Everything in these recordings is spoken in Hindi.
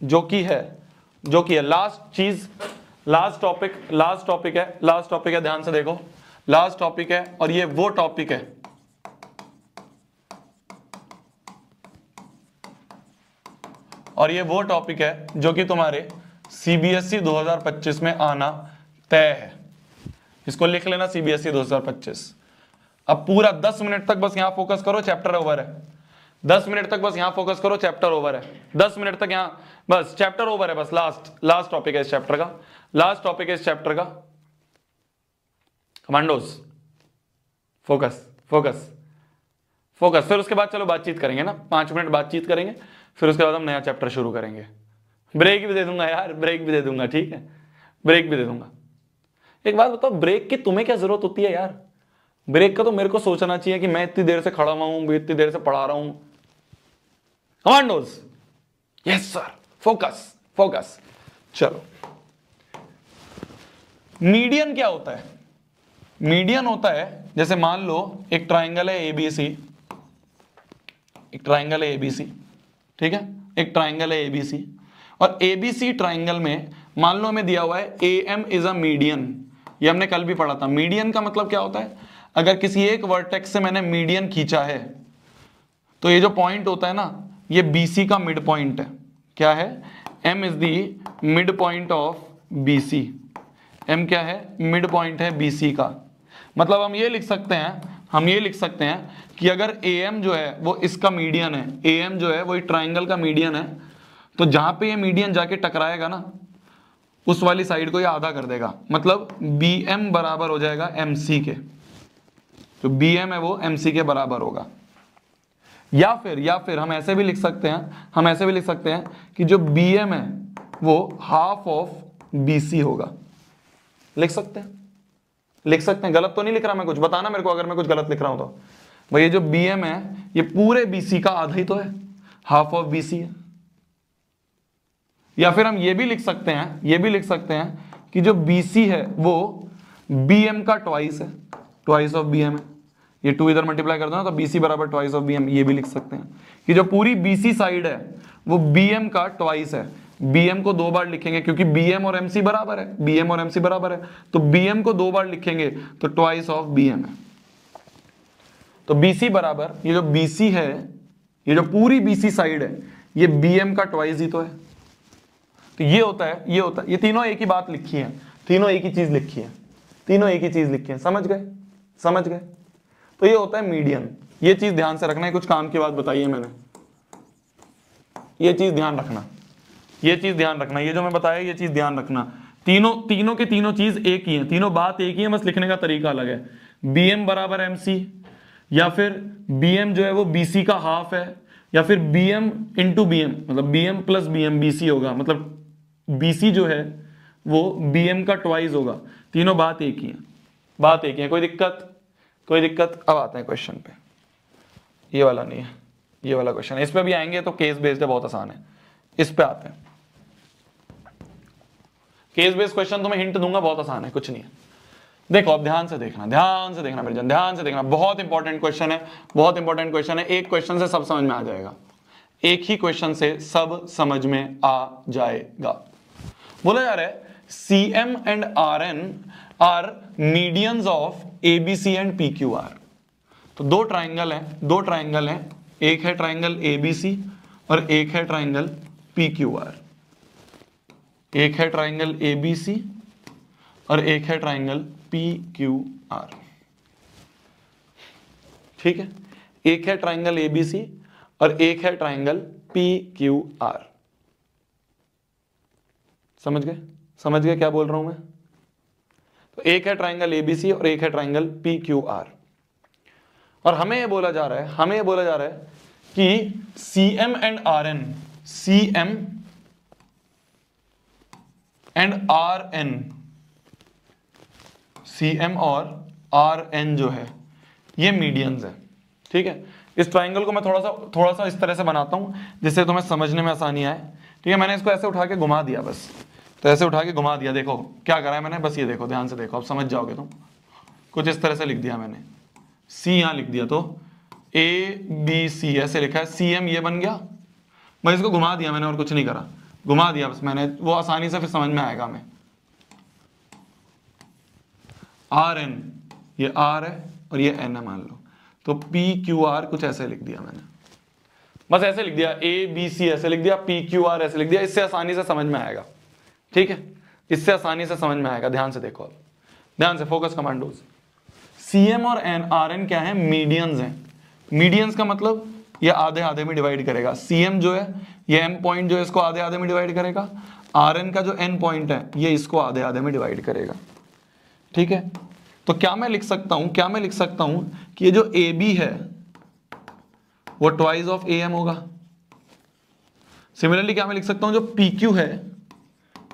जो कि है लास्ट टॉपिक है, ध्यान से देखो, लास्ट टॉपिक है और ये वो टॉपिक है जो कि तुम्हारे सीबीएसई 2025 में आना तय है। इसको लिख लेना, सीबीएसई 2025। अब पूरा 10 मिनट तक बस यहां फोकस करो, चैप्टर ओवर है। 10 मिनट तक बस यहां फोकस करो, चैप्टर ओवर है। 10 मिनट तक यहां बस चैप्टर ओवर है, बस लास्ट टॉपिक है इस चैप्टर का, लास्ट टॉपिक है इस चैप्टर का। Commandos, focus focus focus. फिर उसके बाद चलो बातचीत करेंगे ना, 5 मिनट बातचीत करेंगे, फिर उसके बाद हम नया चैप्टर शुरू करेंगे। ब्रेक भी दे दूंगा यार, ब्रेक भी दे दूंगा, ठीक है, ब्रेक भी दे दूंगा। एक बात बताओ, ब्रेक की तुम्हें क्या जरूरत होती है यार? ब्रेक का तो मेरे को सोचना चाहिए कि मैं इतनी देर से खड़ा हुआ हूं, इतनी देर से पढ़ा रहा हूं। Commandos, yes sir, focus focus. चलो, मीडियन क्या होता है? मीडियन होता है, जैसे मान लो एक ट्राइंगल है एबीसी, एक ट्राइंगल है एबीसी, ठीक है, एक ट्राइंगल है एबीसी, और एबीसी ट्राइंगल में मान लो हमें दिया हुआ है एएम इज अ मीडियन। ये हमने कल भी पढ़ा था। मीडियन का मतलब क्या होता है? अगर किसी एक वर्टेक्स से मैंने मीडियन खींचा है तो ये जो पॉइंट होता है ना, ये बीसी का मिड पॉइंट है। क्या है? M is the mid point of BC. M क्या है? मिड पॉइंट है बीसी का। मतलब हम ये लिख सकते हैं कि अगर एएम जो है वो इसका मीडियन है, एएम जो है वो ट्राइंगल का मीडियन है, तो जहां पे ये मीडियन जाके टकराएगा ना, उस वाली साइड को ये आधा कर देगा। मतलब BM बराबर हो जाएगा MC के, जो BM है वो MC के बराबर होगा। या फिर हम ऐसे भी लिख सकते हैं, कि जो BM है वो हाफ ऑफ BC होगा। लिख सकते हैं। गलत तो नहीं लिख रहा मैं कुछ? बताना मेरे को अगर मैं कुछ गलत लिख रहा हूं तो। भाई ये जो BM है ये पूरे BC का आधा ही तो है, हाफ ऑफ BC है। या फिर हम ये भी लिख सकते हैं कि जो BC है वो BM का ट्वाइस है, ट्वाइस ऑफ BM है। ये 2 इधर मल्टीप्लाई कर दो ना, तो BC बराबर ट्वाइस ऑफ BM। ये भी लिख सकते हैं कि जो पूरी BC साइड है वो BM का ट्वाइस है। BM को 2 बार लिखेंगे क्योंकि BM और MC बराबर है, तो BM को 2 बार लिखेंगे तो ट्वाइस ऑफ BM है। तो BC बराबर, ये जो BC है, ये जो पूरी BC साइड है, ये BM का ट्वाइस ही तो है। तो ये होता है, ये तीनों एक ही बात लिखी है, तीनों एक ही चीज लिखी है। समझ गए? तो ये होता है मीडियन। ये चीज ध्यान से रखना है, कुछ काम की बात बताई है मैंने, ये चीज ध्यान रखना, ये जो मैं बताया ये चीज ध्यान रखना। तीनों के तीनों चीज एक ही है, तीनों बात एक ही है, बस लिखने का तरीका अलग है। BM बराबर MC, या फिर BM जो है वो BC का हाफ है, या फिर BM इंटू BM, मतलब BM प्लस BM BC होगा, मतलब BC जो है वो BM का ट्वाइस होगा। तीनों बात एक ही है। कोई दिक्कत? अब आते हैं क्वेश्चन पे। ये वाला नहीं है, ये वाला क्वेश्चन है। इस पे भी आएंगे तो केस बेस्ड है, बहुत आसान है। इस पे आते हैं, केस बेस्ड क्वेश्चन तो मैं हिंट दूंगा, बहुत आसान है, कुछ नहीं है। देखो अब ध्यान से देखना मेरे जन, ध्यान से देखना। बहुत इंपॉर्टेंट क्वेश्चन है, एक क्वेश्चन से सब समझ में आ जाएगा, एक ही क्वेश्चन से सब समझ में आ जाएगा। बोला जा रहा है CM and RN are medians of ABC and PQR। तो दो ट्राइंगल हैं, एक है ट्राइंगल ABC और एक है ट्राइंगल PQR। एक है ट्राइंगल ABC और एक है ट्राइंगल PQR, ठीक है। एक है ट्राइंगल ABC और एक है ट्राइंगल PQR। समझ गए क्या बोल रहा हूं मैं? तो एक है ट्राइंगल ABC और एक है ट्राइंगल PQR, और हमें ये बोला जा रहा है कि CM एंड RN, CM और RN जो है ये मीडियंस है, ठीक है। इस ट्राइंगल को मैं थोड़ा सा इस तरह से बनाता हूं जिससे तुम्हें समझने में आसानी आए, ठीक है। मैंने इसको ऐसे उठा के घुमा दिया, बस तो ऐसे उठा के घुमा दिया। देखो क्या करा है मैंने, बस ये देखो, ध्यान से देखो, अब समझ जाओगे तुम। कुछ इस तरह से लिख दिया मैंने, C यहां लिख दिया, तो ABC ऐसे लिखा है, CM ये बन गया, बस इसको घुमा दिया मैंने और कुछ नहीं करा। घुमा दिया बस मैंने, वो आसानी से फिर समझ में आएगा हमें। आर एन, ये आर है और ये एन है मान लो, तो पी क्यू आर कुछ ऐसे लिख दिया मैंने, बस ऐसे लिख दिया, ए बी सी ऐसे लिख दिया, पी क्यू आर ऐसे लिख दिया, इससे आसानी से समझ में आएगा। ठीक है, इससे आसानी से समझ में आएगा। ध्यान से देखो, ध्यान से, फोकस कमांडोज। सी एम और एन, आर एन क्या है, मीडियंस हैं। मीडियंस का मतलब ये आधे आधे में डिवाइड करेगा। सी एम जो है, ये एम पॉइंट जो है, इसको आधे आधे में डिवाइड करेगा। आर एन का जो एन पॉइंट है, ये इसको आधे आधे में डिवाइड करेगा। ठीक है, तो क्या मैं लिख सकता हूं, क्या मैं लिख सकता हूं कि ये जो ए बी है वो ट्वाइस ऑफ ए एम होगा। सिमिलरली क्या मैं लिख सकता हूं, जो पी क्यू है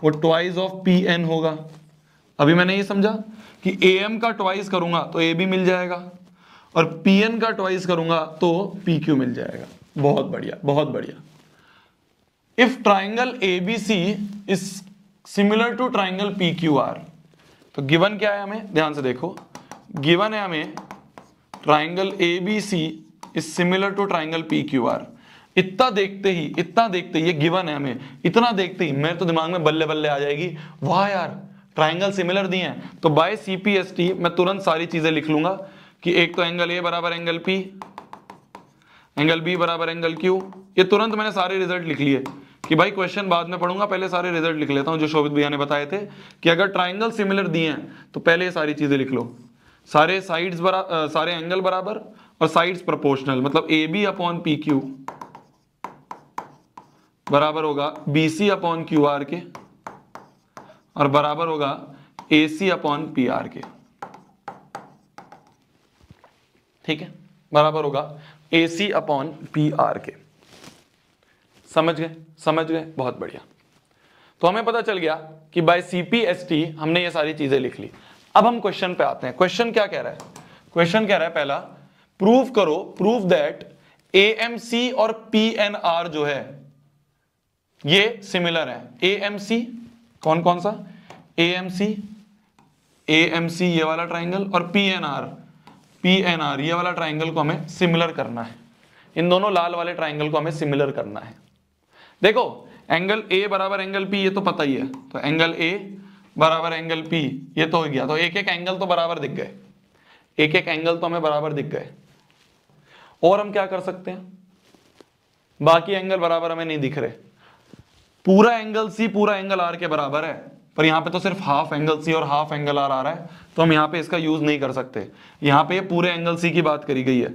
वो ट्वाइस ऑफ पी एन होगा। अभी मैंने ये समझा कि ए एम का ट्वाइस करूंगा तो ए बी मिल जाएगा, और पी एन का ट्वाइस करूंगा तो पी क्यू मिल जाएगा। बहुत बढ़िया, बहुत बढ़िया। If triangle A B C is similar to triangle P Q R, तो गिवन क्या है हमें, ध्यान से देखो, गिवन है हमें triangle A B C is similar to triangle P Q R. इतना देखते ही, इतना देखते ही, ये गिवन है हमें, इतना देखते ही मेरे तो दिमाग में बल्ले बल्ले आ जाएगी, वाह यार ट्राइंगल सिमिलर दिए हैं, तो बाय सीपीएसटी मैं तुरंत सारी चीजें लिख लूंगा कि एक तो एंगल ए बराबर एंगल पी, एंगल बी बराबर एंगल क्यू। ये तुरंत मैंने सारे रिजल्ट लिख लिए कि भाई क्वेश्चन बाद में पढ़ूंगा, पहले सारे रिजल्ट लिख लेता हूं जो शोभित भैया ने बताए थे कि अगर ट्राइंगल सिमिलर दिए हैं तो पहले ये सारी चीजें लिख लो, सारे साइड्स सारे एंगल बराबर और साइड्स प्रोपोर्शनल, मतलब A B upon P Q बराबर होगा B C upon Q R के, और बराबर होगा A C upon P R के। ठीक है, बराबर होगा A C upon P R के। समझ गए, समझ गए, बहुत बढ़िया। तो हमें पता चल गया कि बाय सीपीएसटी हमने ये सारी चीजें लिख ली। अब हम क्वेश्चन पे आते हैं। क्वेश्चन क्या कह रहा है, क्वेश्चन कह रहा है पहला, प्रूव करो, प्रूव दैट एएमसी और पीएनआर जो है ये सिमिलर है। एएमसी कौन कौन सा, एएमसी, एएमसी ये वाला ट्राइंगल, और पीएनआर, पीएनआर ये वाला ट्राइंगल को हमें सिमिलर करना है। इन दोनों लाल वाले ट्राइंगल को हमें सिमिलर करना है। देखो एंगल ए बराबर एंगल पी ये तो पता ही है, तो एंगल ए बराबर एंगल पी ये तो हो गया, तो एक एक एंगल तो बराबर दिख गए, एक एक एंगल तो हमें बराबर दिख गए। और हम क्या कर सकते हैं, बाकी एंगल बराबर हमें नहीं दिख रहे। पूरा एंगल सी पूरा एंगल आर के बराबर है, पर यहां पे तो सिर्फ हाफ एंगल सी और हाफ एंगल आर आ रहा है, तो हम यहां पे इसका यूज नहीं कर सकते। यहां पे पूरे एंगल सी की बात करी गई है,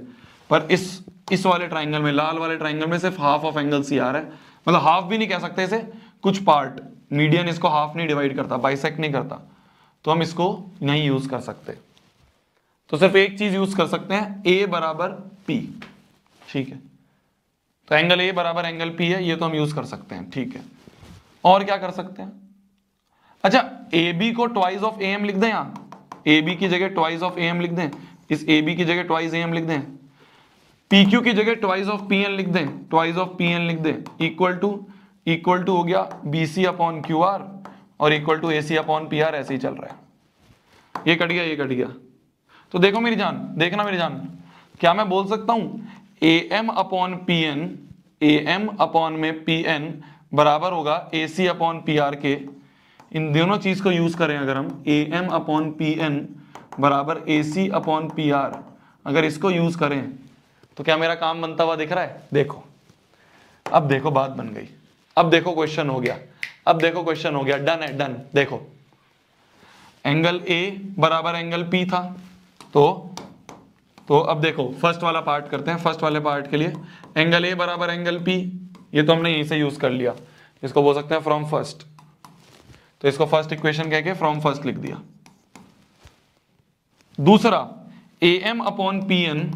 पर इस वाले ट्राइंगल में, लाल वाले ट्राइंगल में सिर्फ हाफ ऑफ एंगल सी आ रहा है, मतलब हाफ भी नहीं कह सकते इसे, कुछ पार्ट, मीडियन इसको हाफ नहीं डिवाइड करता, बाइसेक्ट नहीं करता, तो हम इसको नहीं यूज कर सकते। तो सिर्फ एक चीज यूज कर सकते हैं, ए बराबर पी। ठीक है, तो एंगल ए बराबर एंगल पी है, ये तो हम यूज कर सकते हैं। ठीक है, और क्या कर सकते हैं, अच्छा ए बी को ट्वाइस ऑफ ए एम लिख दें, यहां ए बी की जगह ट्वाइस ऑफ ए एम लिख दें, इस ए बी की जगह ट्वाइस ए एम लिख दें, पी क्यू की जगह ट्वाइस ऑफ पी एन लिख दें, ट्वाइस ऑफ पी एन लिख दें, इक्वल टू हो गया B C upon Q R और equal to A C upon P R. ऐसे ही चल रहा है, ये कट गया, ये कट गया। तो देखो मेरी जान, देखना मेरी जान, क्या मैं बोल सकता हूं A M upon P N, A M upon में पी एन बराबर होगा A C upon P R के। इन दोनों चीज को यूज करें अगर हम, A M upon P N बराबर A C upon P R, अगर इसको यूज करें तो क्या मेरा काम बनता हुआ दिख रहा है। देखो अब देखो बात बन गई, अब देखो क्वेश्चन हो गया, अब देखो क्वेश्चन हो गया, डन है, डन। देखो एंगल ए बराबर एंगल पी था, तो अब देखो फर्स्ट वाला पार्ट करते हैं। फर्स्ट वाले पार्ट के लिए एंगल ए बराबर एंगल पी, ये तो हमने यहीं से यूज कर लिया, इसको बोल सकते हैं फ्रॉम फर्स्ट, तो इसको फर्स्ट इक्वेशन कह के फ्रॉम फर्स्ट लिख दिया। दूसरा A M upon P N,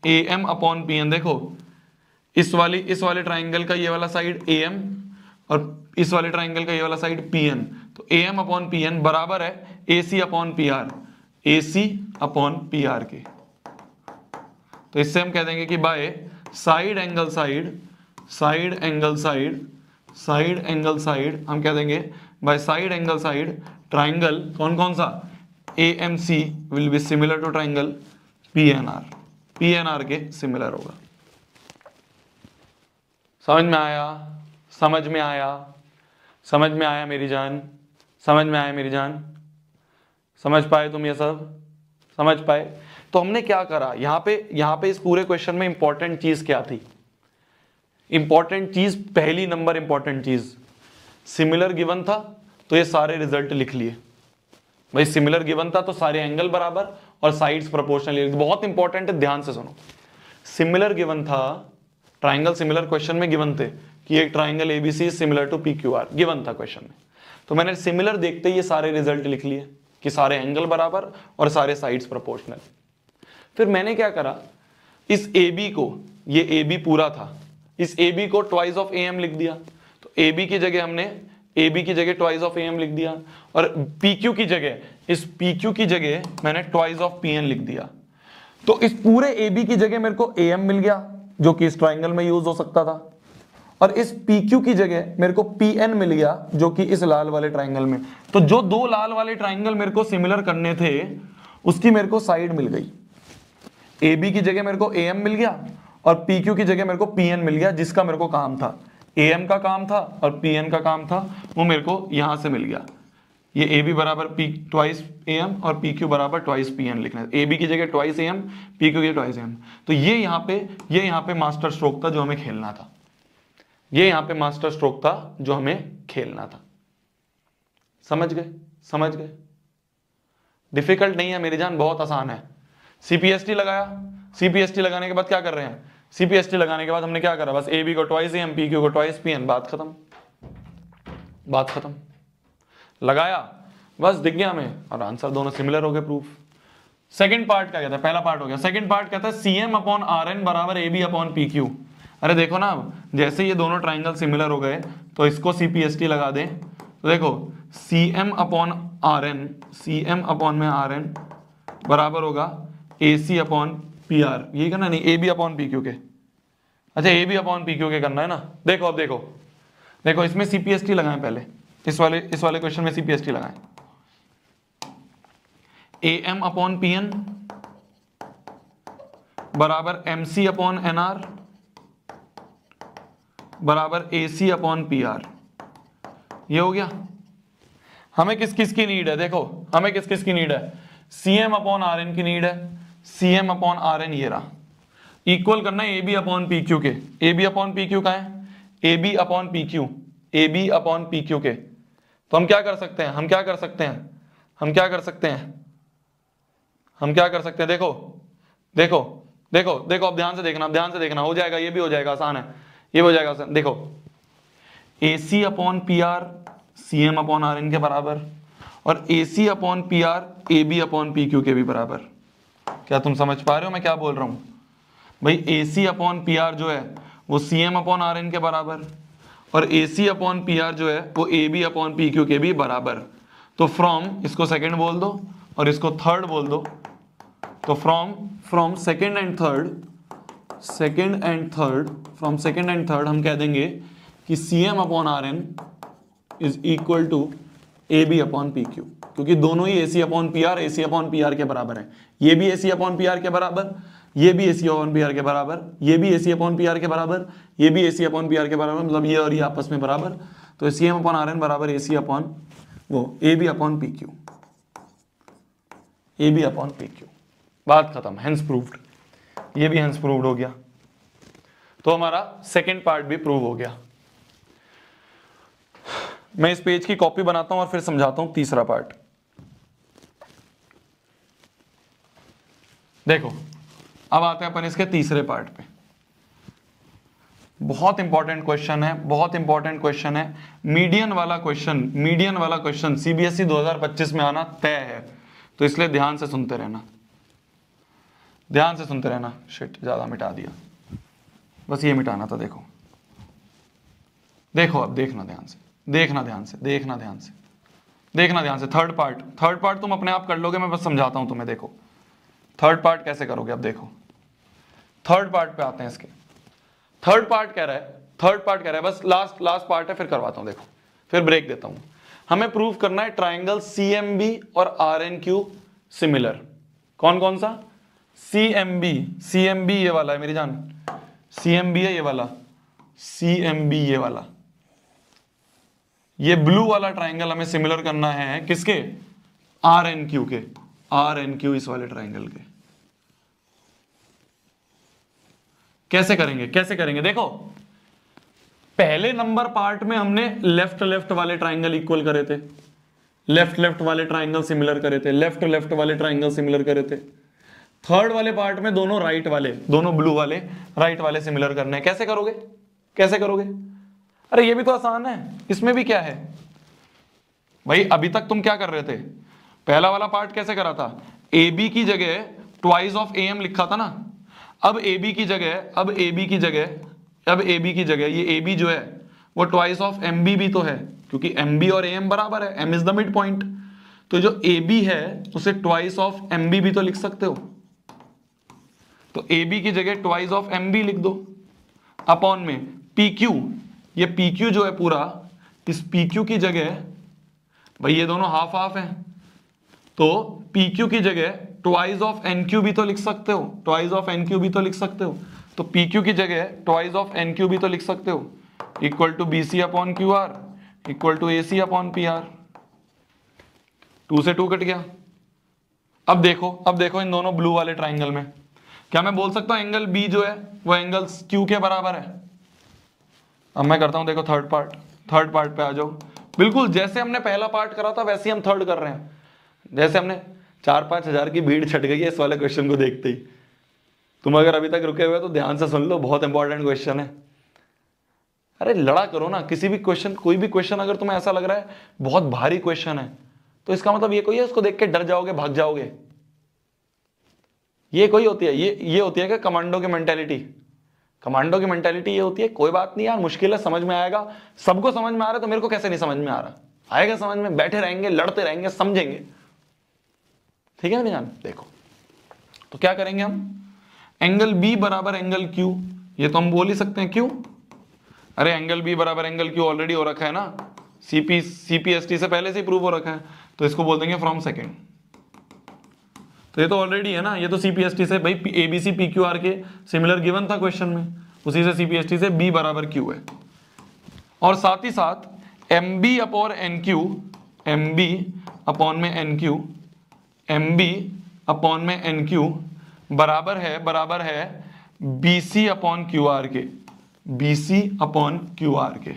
A M upon P N, देखो इस वाले ट्राइंगल का ये वाला साइड ए एम और इस वाले ट्राइंगल का ये वाला साइड पी एन, तो A M upon P N बराबर है A C upon P R, A C upon P R के। तो इससे हम कह देंगे कि by side angle side, side angle side, side angle side, हम कह देंगे by side angle side triangle कौन कौन सा, A M C will be similar to triangle P N R, P N R के सिमिलर होगा। समझ में आया, समझ में आया, समझ में आया मेरी जान? समझ में आया मेरी जान? समझ पाए तुम ये सब? समझ पाए? तो हमने क्या करा यहाँ पे इस पूरे क्वेश्चन में इंपॉर्टेंट चीज क्या थी? इंपॉर्टेंट चीज, पहली नंबर इंपॉर्टेंट चीज, सिमिलर गिवन था तो ये सारे रिजल्ट लिख लिए भाई। सिमिलर गिवन था तो सारे एंगल बराबर और साइड्स प्रोपोर्शनल। बहुत इंपॉर्टेंट है, ध्यान से सुनो। सिमिलर गिवन था, ट्राइंगल सिमिलर क्वेश्चन में गिवन थे कि एक triangle ABC similar to PQR, given था क्वेश्चन में। तो मैंने सिमिलर देखते ही ये सारे रिजल्ट लिख लिए कि सारे एंगल बराबर और सारे साइड्स प्रोपोर्शनल। फिर मैंने क्या करा, इस AB को, ये AB पूरा था, इस AB को ट्वाइस ऑफ AM लिख दिया। तो AB की जगह हमने AB की जगह ट्वाइस ऑफ AM लिख दिया, और PQ की जगह, इस PQ की जगह मैंने ट्वाइस ऑफ PN लिख दिया। तो इस पूरे AB की जगह मेरे को AM मिल गया जो कि इस ट्राइंगल में यूज हो सकता था, और इस PQ की जगह मेरे को PN मिल गया जो कि इस लाल वाले ट्राइंगल में। तो जो दो लाल वाले ट्राइंगल मेरे को सिमिलर करने थे उसकी मेरे को साइड मिल गई। AB की जगह मेरे को AM मिल गया और PQ की जगह मेरे को PN मिल गया, जिसका मेरे को काम था, AM का काम था और PN का काम था, वो मेरे को यहां से मिल गया। ये AB बराबर ट्वाइस AM और PQ बराबर ट्वाइस PN लिखना है। AB की जगह ट्वाइस AM, PQ की ट्वाइस AM। तो ये यहाँ पे मास्टर स्ट्रोक था जो हमें खेलना था। ये यहाँ पे मास्टर स्ट्रोक था जो हमें खेलना था। समझ गए? समझ गए? डिफिकल्ट नहीं है मेरी जान, बहुत आसान है। CPST लगाया, CPST लगाने के बाद क्या कर रहे हैं? CPST लगाने के बाद हमने क्या करा, बस AB को ट्वाइस AM, PQ को ट्वाइस PN, बात खत्म, बात खत्म। लगाया, बस दिख गया हमें, और आंसर दोनों सिमिलर हो गए, प्रूफ। सेकंड पार्ट क्या कहता है? पहला पार्ट हो गया। सेकंड पार्ट कहता है CM अपॉन RN बराबर AB अपॉन PQ। अरे देखो ना, जैसे ये दोनों ट्राइंगल सिमिलर हो गए तो इसको CPST लगा दें। तो देखो CM upon RN, CM upon में RN बराबर होगा AC अपॉन PR। यही करना नहीं, AB अपॉन PQ के। अच्छा, AB अपॉन PQ के करना है ना। देखो अब देखो, देखो इसमें CPST लगाएं पहले, इस वाले क्वेश्चन में CPST लगाएं। AM अपॉन PN बराबर MC अपॉन NR बराबर AC अपॉन PR। ये हो गया। हमें किस किस की नीड है? देखो हमें किस किस की नीड है? CM अपॉन RN की नीड है। CM अपॉन RN ये रहा, इक्वल करना है AB अपॉन PQ के। AB अपॉन PQ का है, AB upon PQ, AB upon PQ के। तो हम क्या कर सकते हैं? हम क्या कर सकते हैं? हम क्या कर सकते हैं? हम क्या कर सकते हैं? देखो देखो देखो देखो, अब ध्यान से देखना, अब ध्यान से देखना, हो जाएगा, ये भी हो जाएगा, आसान है, ये हो जाएगा आसान। देखो AC upon PR CM upon RN के बराबर, और AC upon PR AB upon PQ के भी बराबर। क्या तुम समझ पा रहे हो मैं क्या बोल रहा हूं? भाई AC अपॉन PR जो है वो CM अपॉन RN के बराबर, और AC अपॉन PR जो है वो AB अपॉन PQ के भी बराबर। तो फ्रॉम, इसको सेकंड बोल दो और इसको थर्ड बोल दो। तो फ्रॉम सेकंड एंड थर्ड हम कह देंगे कि CM upon RN is equal to AB upon PQ, क्योंकि दोनों ही AC अपॉन PR के बराबर है। ये भी AC अपॉन PR के बराबर, ये भी AC अपॉन PR के बराबर, ये भी AC अपॉन PR के बराबर, ये भी AC अपॉन PR के बराबर, मतलब ये और ये आपस में बराबर। तो CM अपॉन RN बराबर AC अपॉन वो AB upon PQ, AB upon PQ। बात खत्म, हेंस प्रूव्ड। ये भी हेंस प्रूव्ड हो गया। तो हमारा सेकंड पार्ट भी प्रूव हो गया। मैं इस पेज की कॉपी बनाता हूं और फिर समझाता हूं तीसरा पार्ट। देखो अब आते हैं अपन इसके तीसरे पार्ट पे। बहुत इंपॉर्टेंट क्वेश्चन है, बहुत इंपॉर्टेंट क्वेश्चन है। मीडियन वाला क्वेश्चन CBSE 2025 में आना तय है, तो इसलिए ध्यान से सुनते रहना, ध्यान से सुनते रहना। शिट, ज्यादा मिटा दिया, बस ये मिटाना था। देखो देखो, अब देखना ध्यान से, देखना ध्यान से, देखना ध्यान से, देखना ध्यान से। थर्ड पार्ट तुम अपने आप कर लोगे, मैं बस समझाता हूं तुम्हें। देखो थर्ड पार्ट कैसे करोगे, अब देखो। थर्ड पार्ट पे आते हैं इसके। थर्ड पार्ट कह रहा है, बस लास्ट पार्ट है, फिर करवाता हूं। देखो फिर ब्रेक देता हूं। हमें प्रूव करना है ट्राइंगल CMB और RNQ सिमिलर। कौन कौन सा? CMB ये वाला है मेरी जान, CMB है ये वाला, CMB ये वाला, ये ब्लू वाला ट्राइंगल हमें सिमिलर करना है किसके, आर एन क्यू के, आर एन क्यू इस वाले ट्राइंगल के। कैसे करेंगे, कैसे करेंगे, देखो पहले नंबर पार्ट में हमने लेफ्ट लेफ्ट वाले ट्राइंगल इक्वल करे थे, लेफ्ट लेफ्ट वाले ट्राइंगल सिमिलर करे थे, लेफ्ट लेफ्ट वाले ट्राइंगल सिमिलर करे थे। थर्ड वाले पार्ट में दोनों राइट वाले, दोनों ब्लू वाले राइट वाले सिमिलर करने हैं। कैसे करोगे, कैसे करोगे, अरे ये भी तो आसान है, इसमें भी क्या है भाई, अभी तक तुम क्या कर रहे थे, पहला वाला पार्ट कैसे करा था, ए बी की जगह ट्वाइस ऑफ ए एम लिखा था ना, अब ए बी की जगह, अब ए बी की जगह, अब ए बी की जगह ये ए बी जो है वो ट्वाइस ऑफ एम बी भी तो है, क्योंकि एम बी और ए एम बराबर है, M is the mid point, तो जो ए बी है उसे ट्वाइस ऑफ एम बी भी तो लिख सकते हो, तो ए बी की जगह ट्वाइस ऑफ एम बी लिख दो, अपॉन में पी क्यू, ये पी क्यू जो है पूरा, इस पी क्यू की जगह भाई ये दोनों हाफ हाफ है, तो पी क्यू की जगह ट्वाइस ऑफ एन क्यू भी तो लिख सकते हो, ट्वाइस ऑफ एन क्यू भी तो लिख सकते हो, तो पी क्यू की जगह ट्वाइस ऑफ एन क्यू भी तो लिख सकते हो, equal to B C upon Q R equal to A C upon P R, 2 से 2 कट गया। अब देखो इन दोनों ब्लू वाले ट्राइंगल में क्या मैं बोल सकता हूं एंगल बी जो है वो एंगल क्यू के बराबर है। अब मैं करता हूं, देखो थर्ड पार्ट पे आ जाओ, बिल्कुल जैसे हमने पहला पार्ट करा था वैसे ही हम थर्ड कर रहे हैं, जैसे हमने 4-5 हजार की भीड़ छट गई है इस वाले क्वेश्चन को देखते ही। तुम अगर अभी तक रुके हुए तो ध्यान से सुन लो, बहुत इंपॉर्टेंट क्वेश्चन है। अरे लड़ा करो ना, किसी भी क्वेश्चन, कोई भी क्वेश्चन अगर तुम्हें ऐसा लग रहा है बहुत भारी क्वेश्चन है तो इसका मतलब ये कोई है उसको देख के डर जाओगे, भाग जाओगे, ये कोई होती है, ये होती है कि कमांडो की मेंटेलिटी, कमांडो की मेंटेलिटी ये होती है कोई बात नहीं यार, मुश्किल है, समझ में आएगा, सबको समझ में आ रहा है तो मेरे को कैसे नहीं समझ में आ रहा, आएगा समझ में, बैठे रहेंगे, लड़ते रहेंगे, समझेंगे, ठीक है ना। देखो तो क्या करेंगे हम, एंगल बी बराबर एंगल क्यू, ये तो हम बोल ही सकते हैं, क्यों, अरे एंगल बी बराबर एंगल क्यू ऑलरेडी हो रखा है ना, सीपीएसटी से पहले से प्रूव हो रखा है, तो इसको बोल देंगे फ्रॉम सेकंड, तो ये तो ऑलरेडी है ना, ये तो सीपीएसटी से भाई एबीसी पी क्यू आर के सिमिलर गिवन था क्वेश्चन में, उसी से सीपीएसटी से बी बराबर क्यू है, और साथ ही साथ M B upon N Q, M B upon में N Q, M B upon में एन क्यू बराबर है बीसी अपॉन क्यू आर के, बीसी अपॉन क्यू आर के,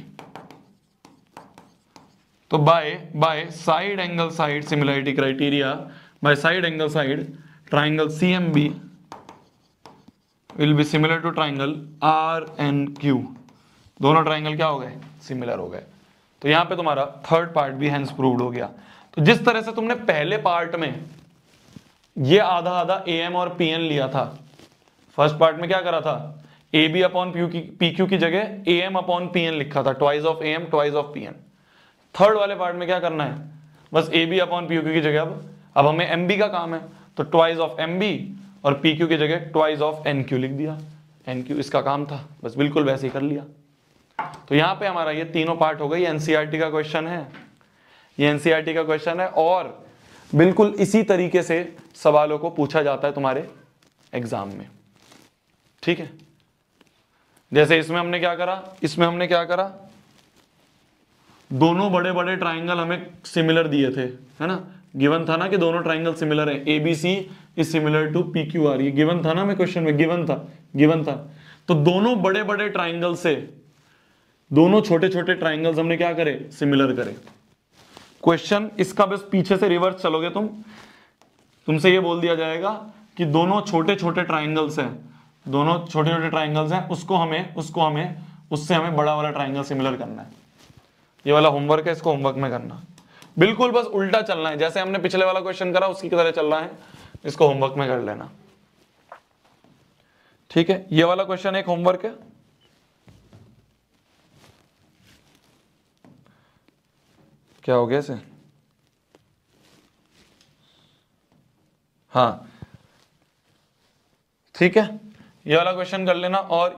तो by side angle side similarity criteria, by side angle side triangle CMB will be similar to triangle RNQ, दोनों ट्राइंगल क्या हो गए, सिमिलर हो गए। तो यहां पे तुम्हारा थर्ड पार्ट भी हेंस प्रूव्ड हो गया। तो जिस तरह से तुमने पहले पार्ट में ये आधा आधा AM और PN लिया था, फर्स्ट पार्ट में क्या करा था, AB अपॉन PQ की जगह AM अपॉन PN लिखा था, twice of AM twice of PN। Third वाले पार्ट में क्या करना है, बस AB अपॉन PQ की जगह अब हमें MB का काम है, तो ट्वाइस ऑफ MB और PQ की जगह ट्वाइस ऑफ NQ लिख दिया, NQ इसका काम था, बस बिल्कुल वैसे ही कर लिया। तो यहाँ पे हमारा ये तीनों पार्ट हो गई, NCERT का क्वेश्चन है, ये NCERT का क्वेश्चन है, और बिल्कुल इसी तरीके से सवालों को पूछा जाता है तुम्हारे एग्जाम में, ठीक है। जैसे इसमें हमने क्या करा, दोनों बड़े बड़े ट्राइंगल हमें सिमिलर दिए थे, है ना, गिवन था ना कि दोनों ट्राइंगल सिमिलर है, ABC is similar to PQR, ये गिवन था ना, मैं क्वेश्चन में गिवन था। तो दोनों बड़े बड़े ट्राइंगल से दोनों छोटे छोटे ट्राइंगल्स हमने क्या करे, सिमिलर करे। क्वेश्चन इसका बस पीछे से रिवर्स चलोगे तुमसे ये बोल दिया जाएगा कि दोनों छोटे छोटे ट्राइंगल्स हैं, उसको हमें उससे हमें बड़ा वाला ट्राइंगल सिमिलर करना है। ये वाला होमवर्क है, इसको होमवर्क में करना, बिल्कुल बस उल्टा चलना है, जैसे हमने पिछले वाला क्वेश्चन करा उसकी तरह चलना है, इसको होमवर्क में कर लेना, ठीक है। ये वाला क्वेश्चन एक होमवर्क है, क्या हो गया इसे, हाँ ठीक है, ये वाला क्वेश्चन कर लेना। और